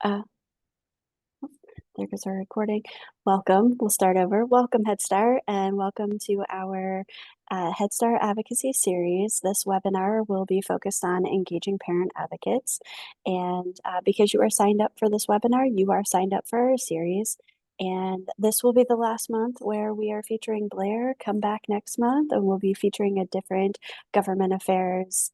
Uh, there goes our recording. Welcome. We'll start over. Welcome, Head Start, and welcome to our Head Start Advocacy Series. This webinar will be focused on engaging parent advocates. And because you are signed up for this webinar, you are signed up for our series. And this will be the last month where we are featuring Blair. Come back next month, and we'll be featuring a different government affairs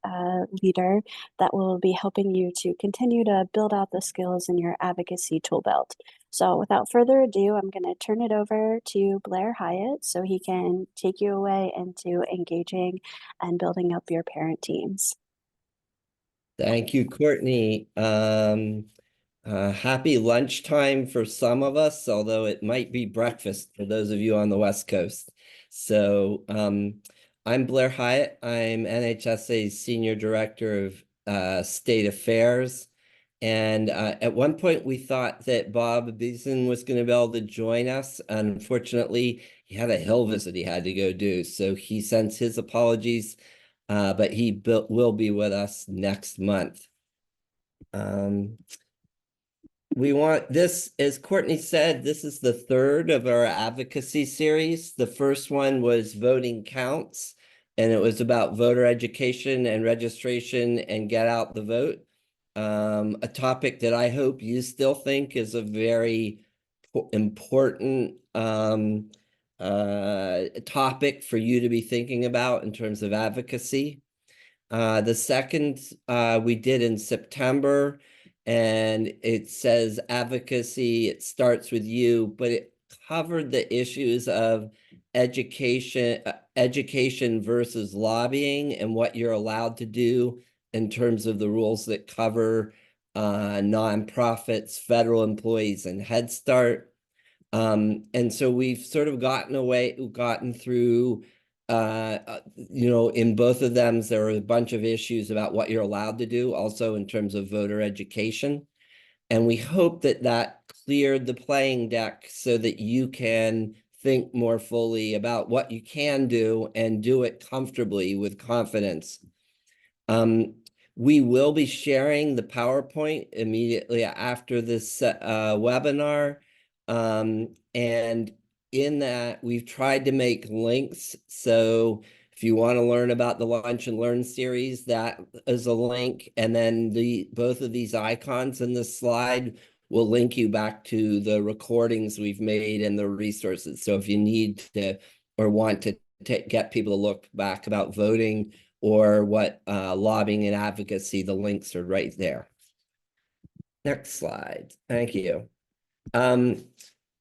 leader that will be helping you to continue to build out the skills in your advocacy tool belt. So without further ado, I'm going to turn it over to Blair Hyatt so he can take you away into engaging and building up your parent teams. Thank you, Courtney. Happy lunchtime for some of us, although it might be breakfast for those of you on the West Coast. So I'm Blair Hyatt. I'm NHSA's Senior Director of State Affairs. And at one point, we thought that Bob Beeson was going to be able to join us. Unfortunately, he had a hill visit he had to go do. So he sends his apologies, but he will be with us next month. We want this, as Courtney said, this is the third of our advocacy series. The first one was Voting Counts, and it was about voter education and registration and get out the vote. A topic that I hope you still think is a very important topic for you to be thinking about in terms of advocacy. The second we did in September, and it says advocacy, it starts with you, but it covered the issues of education versus lobbying and what you're allowed to do in terms of the rules that cover nonprofits, federal employees, and Head Start. And so we've sort of gotten through in both of them, there are a bunch of issues about what you're allowed to do, also in terms of voter education. And we hope that that cleared the playing deck so that you can think more fully about what you can do and do it comfortably with confidence. We will be sharing the PowerPoint immediately after this webinar. And in that, we've tried to make links. So if you want to learn about the Lunch and Learn series, that is a link. And then both of these icons in this slide will link you back to the recordings we've made and the resources. So if you need to or want to get people to look back about voting or what lobbying and advocacy, the links are right there. Next slide. Thank you.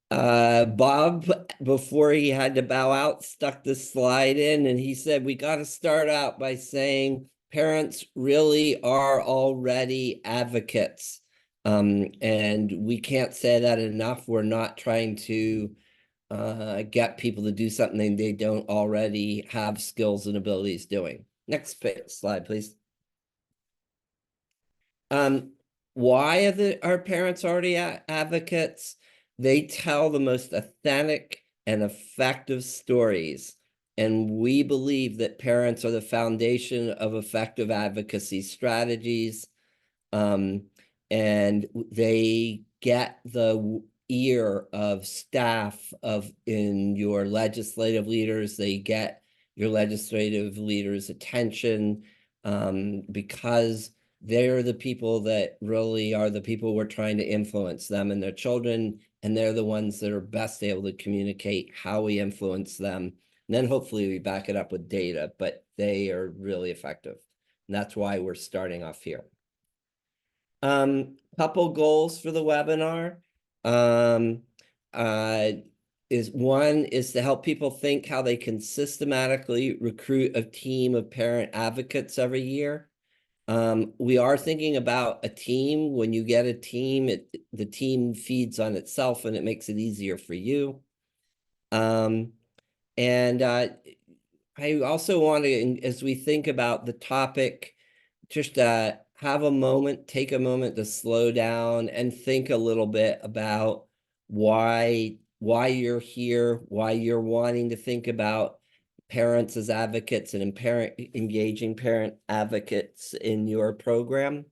Bob, before he had to bow out, stuck this slide in, and he said, we got to start out by saying parents really are already advocates. And we can't say that enough. We're not trying to get people to do something they don't already have skills and abilities doing. Next slide, please. Why are our parents already advocates? They tell the most authentic and effective stories. And we believe that parents are the foundation of effective advocacy strategies. And they get the ear of staff in your legislative leaders. They get your legislative leaders' attention because they're the people that really are the people we're trying to influence, them and their children, and they're the ones that are best able to communicate how we influence them. And then hopefully we back it up with data, but they are really effective. And that's why we're starting off here. Couple goals for the webinar. One is to help people think how they can systematically recruit a team of parent advocates every year. We are thinking about a team. When you get a team, the team feeds on itself and it makes it easier for you. I also want to, as we think about the topic, just have a moment, take a moment to slow down and think a little bit about why you're here, why you're wanting to think about parents as advocates and engaging parent advocates in your program.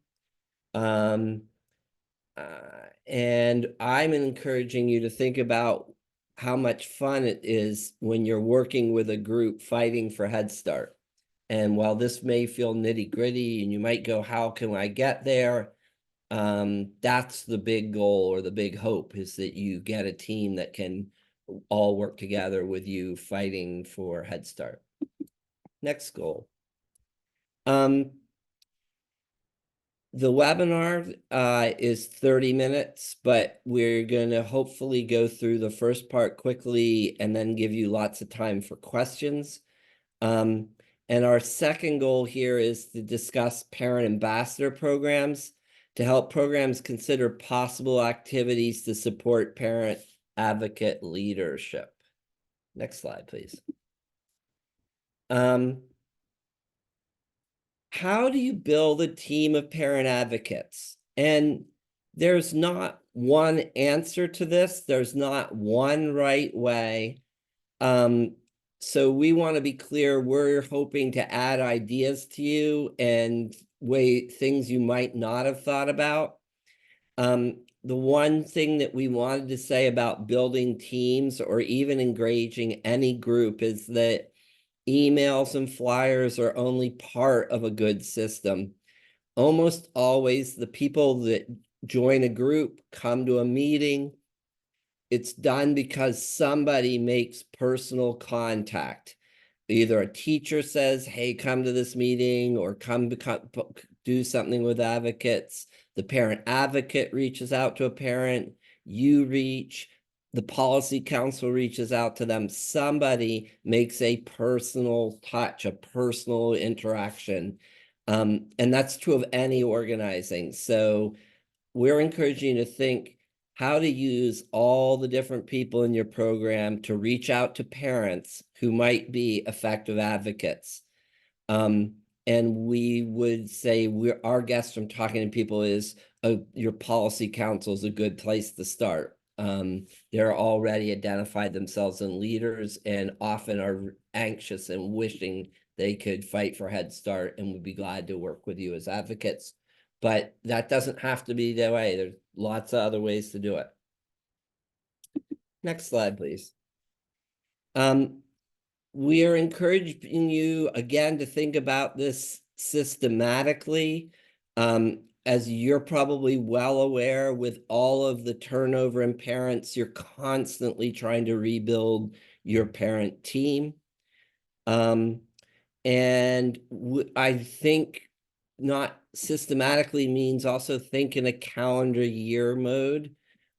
And I'm encouraging you to think about how much fun it is when you're working with a group fighting for Head Start. And while this may feel nitty gritty and you might go, how can I get there? That's the big goal or the big hope, is that you get a team that can all work together with you fighting for Head Start. Next goal. The webinar is 30 minutes, but we're going to hopefully go through the first part quickly and then give you lots of time for questions. And our second goal here is to discuss parent ambassador programs to help programs consider possible activities to support parent advocate leadership. Next slide, please. How do you build a team of parent advocates? And there's not one answer to this. There's not one right way. So we want to be clear, we're hoping to add ideas to you and things you might not have thought about. The one thing that we wanted to say about building teams or even engaging any group is that emails and flyers are only part of a good system. Almost always the people that join a group come to a meeting. It's done because somebody makes personal contact. Either a teacher says, hey, come to this meeting, or come do something with advocates. The parent advocate reaches out to a parent, you reach, the policy council reaches out to them. Somebody makes a personal touch, a personal interaction. And that's true of any organizing. So we're encouraging you to think how to use all the different people in your program to reach out to parents who might be effective advocates. And we would say our guest from talking to people is your policy council is a good place to start. They're already identified themselves as leaders and often are anxious and wishing they could fight for Head Start and would be glad to work with you as advocates. But that doesn't have to be the way. There's lots of other ways to do it. Next slide, please. We are encouraging you again to think about this systematically. As you're probably well aware, with all of the turnover in parents, you're constantly trying to rebuild your parent team. And I think not systematically means also think in a calendar year mode.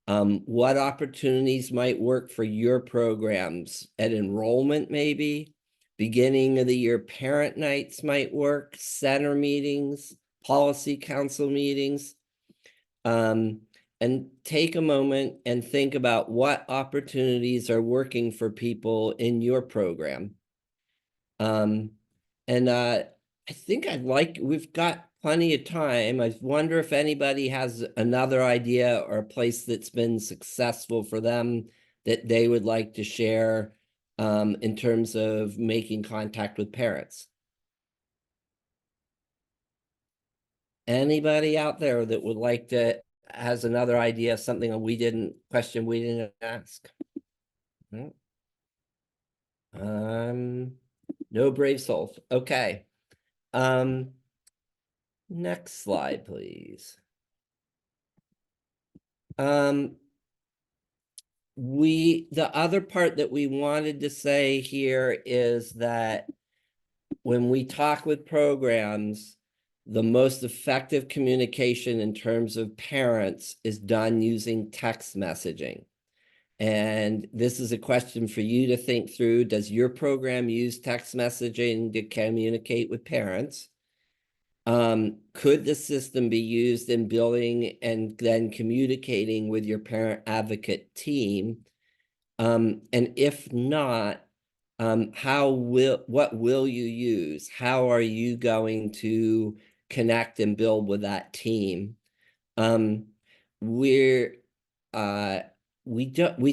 What opportunities might work for your programs at enrollment, maybe? Beginning of the year parent nights might work, center meetings, policy council meetings. And take a moment and think about what opportunities are working for people in your program. And I think we've got plenty of time. I wonder if anybody has another idea or a place that's been successful for them that they would like to share in terms of making contact with parents. Anybody out there that would like to, has another idea, something we didn't ask? No brave souls. Okay. Next slide, please. The other part that we wanted to say here is that when we talk with programs, the most effective communication in terms of parents is done using text messaging. And this is a question for you to think through. Does your program use text messaging to communicate with parents? Could the system be used in building and then communicating with your parent advocate team? And if not, what will you use? How are you going to connect and build with that team? We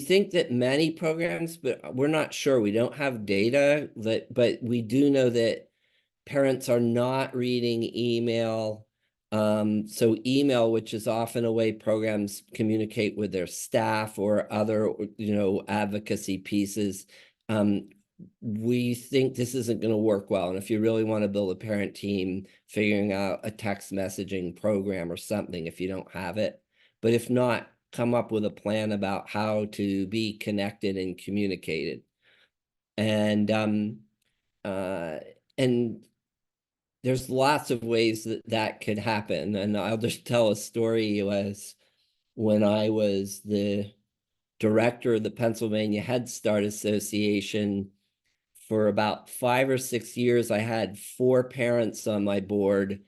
think that many programs, but we're not sure. We don't have data but we do know that parents are not reading email So email, which is often a way programs communicate with their staff or other, advocacy pieces. We think this isn't going to work well. And if you really want to build a parent team, figuring out a text messaging program or something if you don't have it. But if not, come up with a plan about how to be connected and communicated. And uh, and there's lots of ways that that could happen. And I'll just tell a story. Was when I was the director of the Pennsylvania Head Start Association for about 5 or 6 years. I had 4 parents on my board,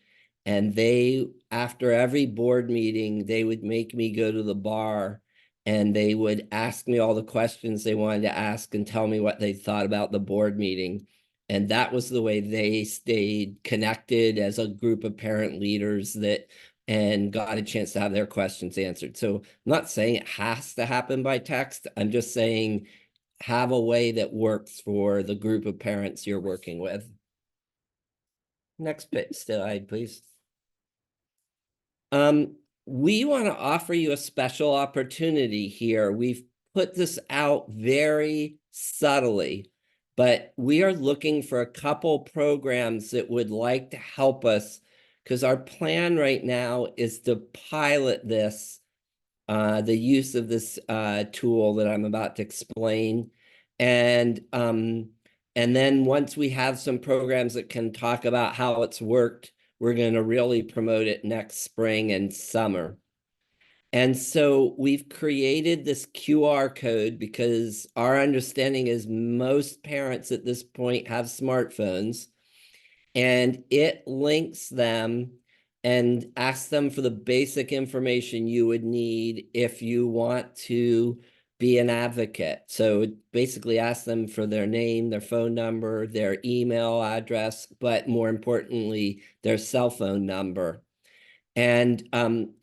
and they, after every board meeting, they would make me go to the bar and they would ask me all the questions they wanted to ask and tell me what they thought about the board meeting. And that was the way they stayed connected as a group of parent leaders that and got a chance to have their questions answered. So I'm not saying it has to happen by text. I'm just saying have a way that works for the group of parents you're working with. Next slide, please. We want to offer you a special opportunity here. We've put this out very subtly, but we are looking for a couple programs that would like to help us, because our plan right now is to pilot this, the use of this tool that I'm about to explain. And then once we have some programs that can talk about how it's worked, we're going to really promote it next spring and summer. And so we've created this QR code because our understanding is most parents at this point have smartphones, and it links them and asks them for the basic information you would need if you want to be an advocate. So it basically asks them for their name, their phone number, their email address, but more importantly, their cell phone number. And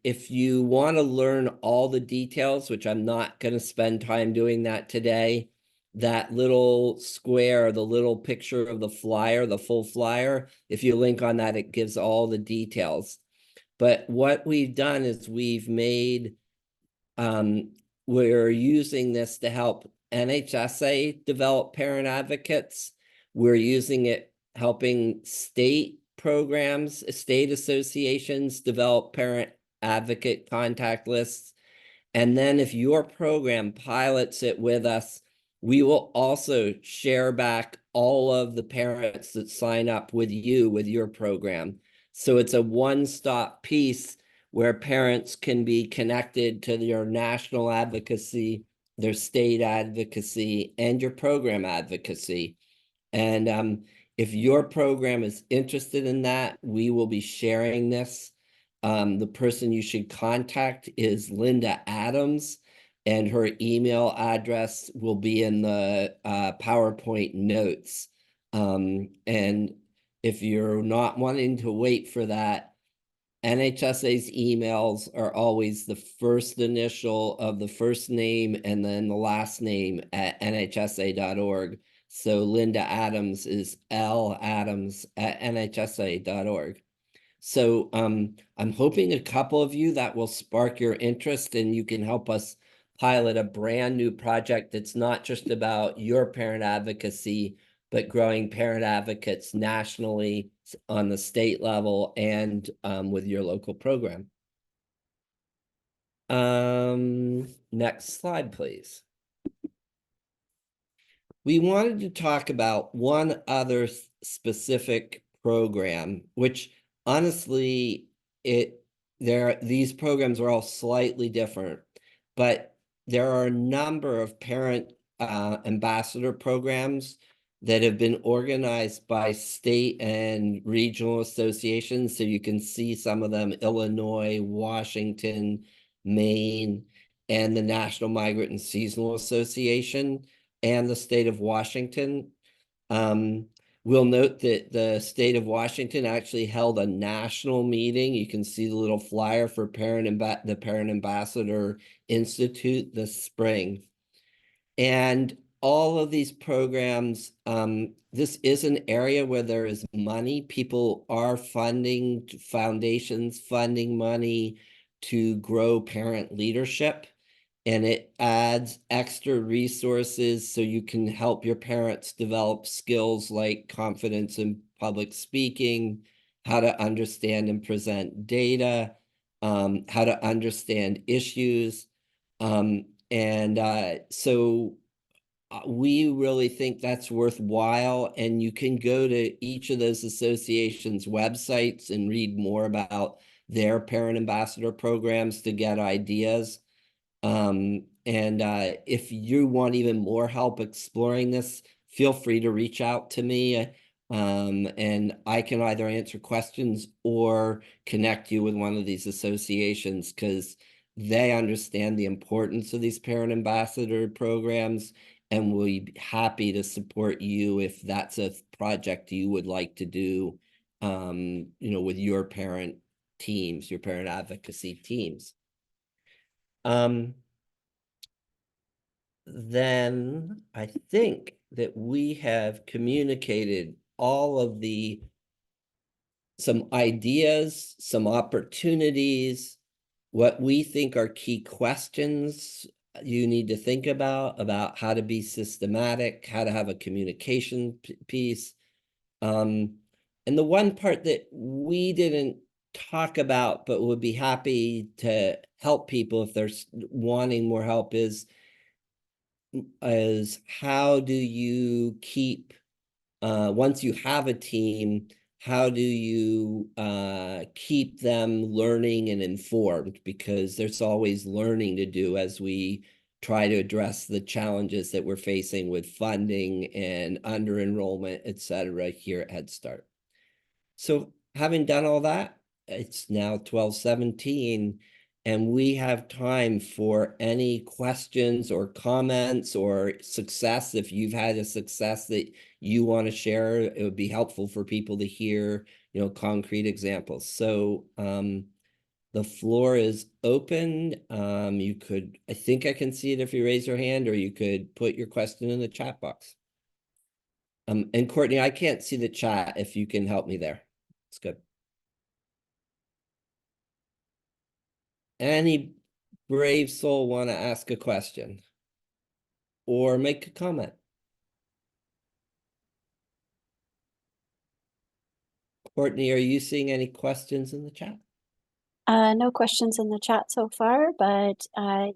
if you want to learn all the details, which I'm not going to spend time doing that today, that little square, the little picture of the flyer, the full flyer, if you link on that, it gives all the details. But what we've done is we're using this to help NHSA develop parent advocates. We're using it helping state programs, state associations develop parent advocate contact lists. And then if your program pilots it with us, we will also share back all of the parents that sign up with you with your program. So it's a one-stop piece where parents can be connected to your national advocacy, their state advocacy, and your program advocacy. And if your program is interested in that, we will be sharing this. The person you should contact is Linda Adams, and her email address will be in the PowerPoint notes. And if you're not wanting to wait for that, NHSA's emails are always the first initial of the first name and then the last name at nhsa.org. So Linda Adams is ladams@nhsa.org. So I'm hoping a couple of you that will spark your interest and you can help us pilot a brand new project that's not just about your parent advocacy, but growing parent advocates nationally on the state level and with your local program. Next slide, please. We wanted to talk about one other specific program, which honestly, these programs are all slightly different, but there are a number of parent ambassador programs that have been organized by state and regional associations. So you can see some of them: Illinois, Washington, Maine, and the National Migrant and Seasonal Association and the state of Washington. We'll note that the state of Washington actually held a national meeting. You can see the little flyer for the Parent Ambassador Institute this spring. And all of these programs, this is an area where there is money. People are funding foundations, funding money to grow parent leadership. And it adds extra resources so you can help your parents develop skills like confidence in public speaking, how to understand and present data, how to understand issues. So we really think that's worthwhile, and you can go to each of those associations' websites and read more about their parent ambassador programs to get ideas. If you want even more help exploring this, feel free to reach out to me. And I can either answer questions or connect you with one of these associations because they understand the importance of these parent ambassador programs and will be happy to support you if that's a project you would like to do, with your parent teams, your parent advocacy teams. Then I think that we have communicated all of some ideas, some opportunities, what we think are key questions you need to think about how to be systematic, how to have a communication piece. And the one part that we didn't talk about, but would be happy to help people if they're wanting more help is how do you keep once you have a team, how do you keep them learning and informed? Because there's always learning to do as we try to address the challenges that we're facing with funding and under enrollment, et cetera, here at Head Start. So having done all that, it's now 12:17, and we have time for any questions or comments or success. If you've had a success that you want to share, it would be helpful for people to hear, concrete examples. So the floor is open. I think I can see it if you raise your hand, or you could put your question in the chat box. And Courtney, I can't see the chat if you can help me there. It's good. Any brave soul want to ask a question or make a comment? Courtney, are you seeing any questions in the chat? No questions in the chat so far, but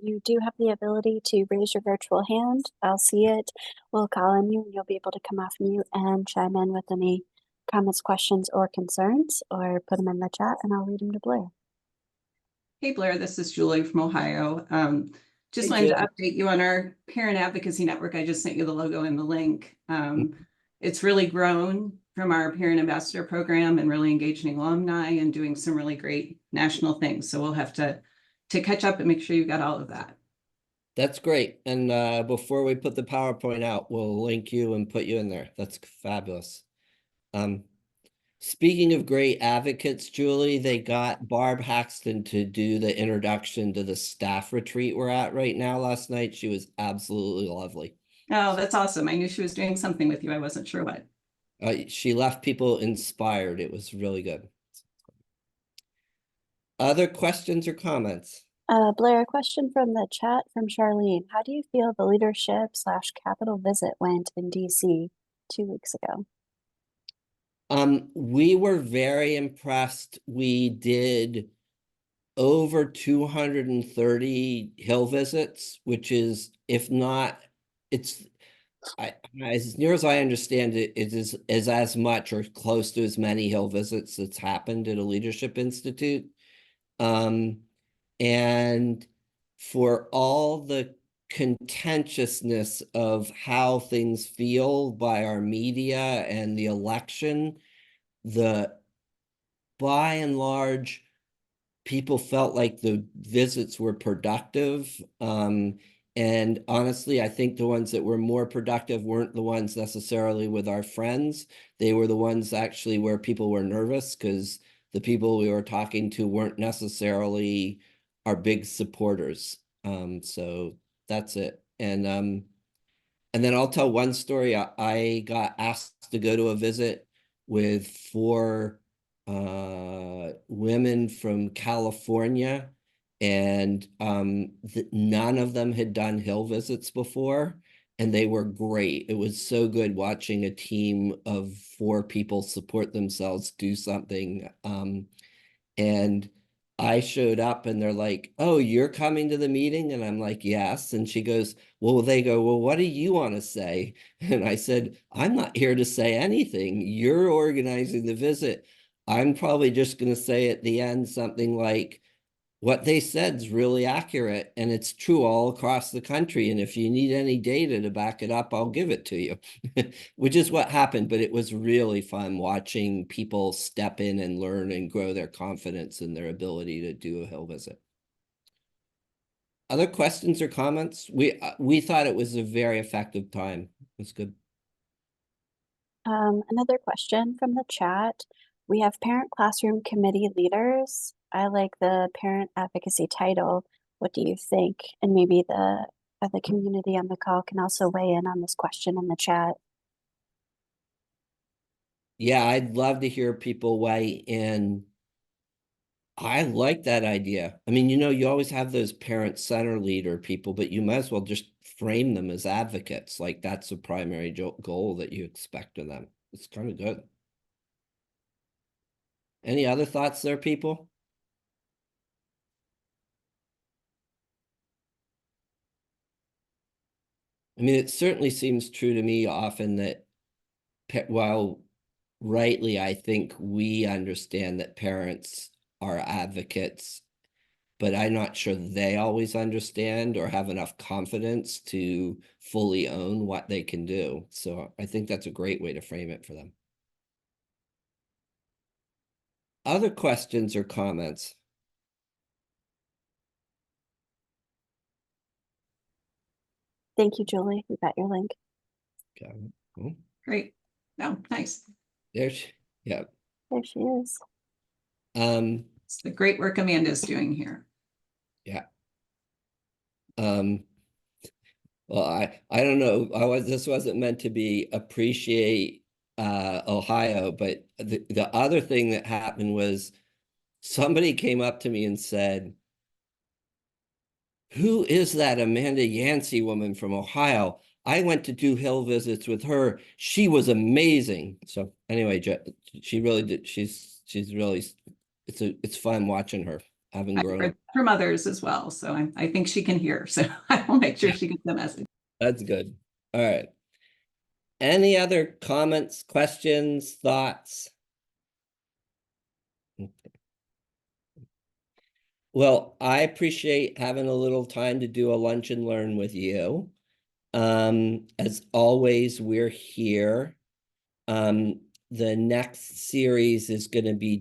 you do have the ability to raise your virtual hand. I'll see it. We'll call on you and you'll be able to come off mute and chime in with any comments, questions, or concerns, or put them in the chat and I'll read them to Blair. Hey, Blair, this is Julie from Ohio. Just Hey, wanted to Julie. update you on our Parent Advocacy Network. I just sent you the logo and the link. It's really grown from our Parent Ambassador program and really engaging alumni and doing some really great national things. So we'll have to catch up and make sure you got all of that. That's great. And before we put the PowerPoint out, we'll link you and put you in there. That's fabulous. Speaking of great advocates, Julie, they got Barb Haxton to do the introduction to the staff retreat we're at right now last night. She was absolutely lovely. Oh, that's awesome. I knew she was doing something with you. I wasn't sure what. She left people inspired. It was really good. Other questions or comments? Blair, a question from the chat from Charlene. How do you feel the leadership/Capitol visit went in DC 2 weeks ago? We were very impressed. We did over 230 Hill visits, which is, if not, as near as I understand it, it is as much or close to as many Hill visits that's happened at a leadership institute. And for all the contentiousness of how things feel by our media and the election, by and large, people felt like the visits were productive. And honestly, I think the ones that were more productive weren't the ones necessarily with our friends. They were the ones actually where people were nervous because the people we were talking to weren't necessarily our big supporters. So that's it. And And then I'll tell one story. I got asked to go to a visit with four women from California, and none of them had done hill visits before, and they were great. It was so good watching a team of four people support themselves do something. And I showed up and they're like, "Oh, you're coming to the meeting?" And I'm like, "Yes." And she goes, "Well," they go, "Well, what do you want to say?" And I said, "I'm not here to say anything. You're organizing the visit. I'm probably just going to say at the end something like, what they said is really accurate and it's true all across the country. And if you need any data to back it up, I'll give it to you," which is what happened. But it was really fun watching people step in and learn and grow their confidence in their ability to do a hill visit. Other questions or comments? We thought it was a very effective time. It's good. Another question from the chat. We have parent classroom committee leaders. I like the parent advocacy title. What do you think? And maybe the community on the call can also weigh in on this question in the chat. Yeah, I'd love to hear people weigh in. I like that idea. I mean, you always have those parent center leader people, but you might as well just frame them as advocates. Like that's the primary goal that you expect of them. It's kind of good. Any other thoughts there, people? I mean, it certainly seems true to me often that while rightly, I think we understand that parents are advocates, but I'm not sure they always understand or have enough confidence to fully own what they can do. So I think that's a great way to frame it for them. Other questions or comments? Thank you, Julie. We got your link. Okay. Oh, Great. No, nice. yeah. There she is. It's the great work Amanda's doing here. Yeah. Well, I don't know. This wasn't meant to be appreciate Ohio, but the other thing that happened was somebody came up to me and said, "Who is that Amanda Yancey woman from Ohio? I went to do hill visits with her. She was amazing." So anyway, she really did. She's really, it's fun watching her having I've grown heard up. from others as well, so I think she can hear. So I will make sure she gets the message. That's good. All right. Any other comments, questions, thoughts? Well, I appreciate having a little time to do a lunch and learn with you. As always, we're here. The next series is going to be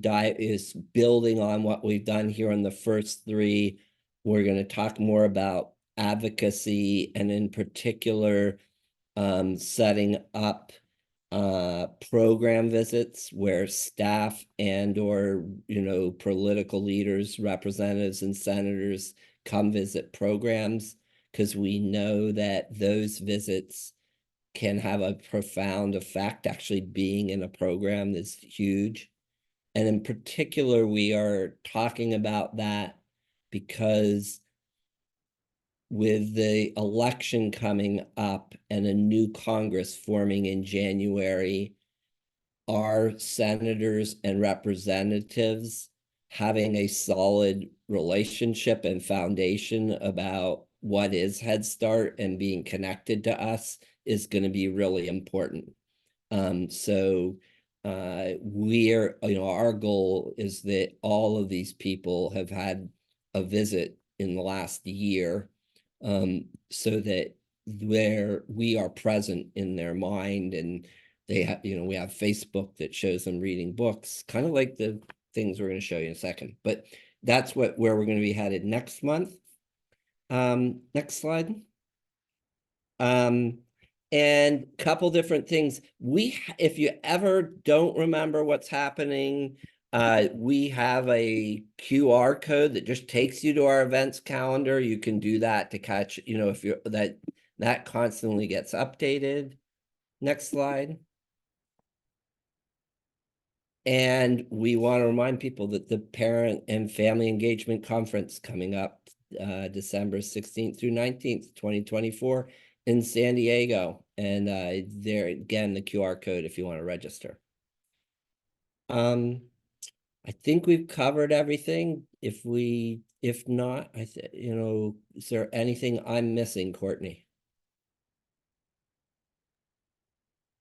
building on what we've done here on the first three. We're going to talk more about advocacy and in particular setting up program visits where staff and or political leaders, representatives and senators come visit programs, because we know that those visits can have a profound effect. Actually being in a program is huge. And in particular, we are talking about that because with the election coming up and a new Congress forming in January, our senators and representatives having a solid relationship and foundation about what is Head Start and being connected to us is going to be really important. So our goal is that all of these people have had a visit in the last year, so that we are present in their mind, and they have, we have Facebook that shows them reading books, kind of like the things we're going to show you in a second. But that's where we're going to be headed next month. Next slide. And a couple different things. If you ever don't remember what's happening, we have a QR code that just takes you to our events calendar. You can do that to catch, if That constantly gets updated. Next slide. And we want to remind people that the Parent and Family Engagement Conference coming up December 16th through 19th, 2024 in San Diego. And there again, the QR code if you want to register. I think we've covered everything. If not, is there anything I'm missing, Courtney?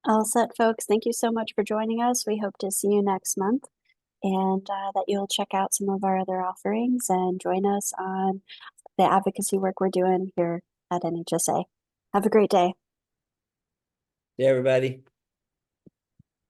All set, folks. Thank you so much for joining us. We hope to see you next month, and that you'll check out some of our other offerings and join us on the advocacy work we're doing here at NHSA. Have a great day. Hey, everybody.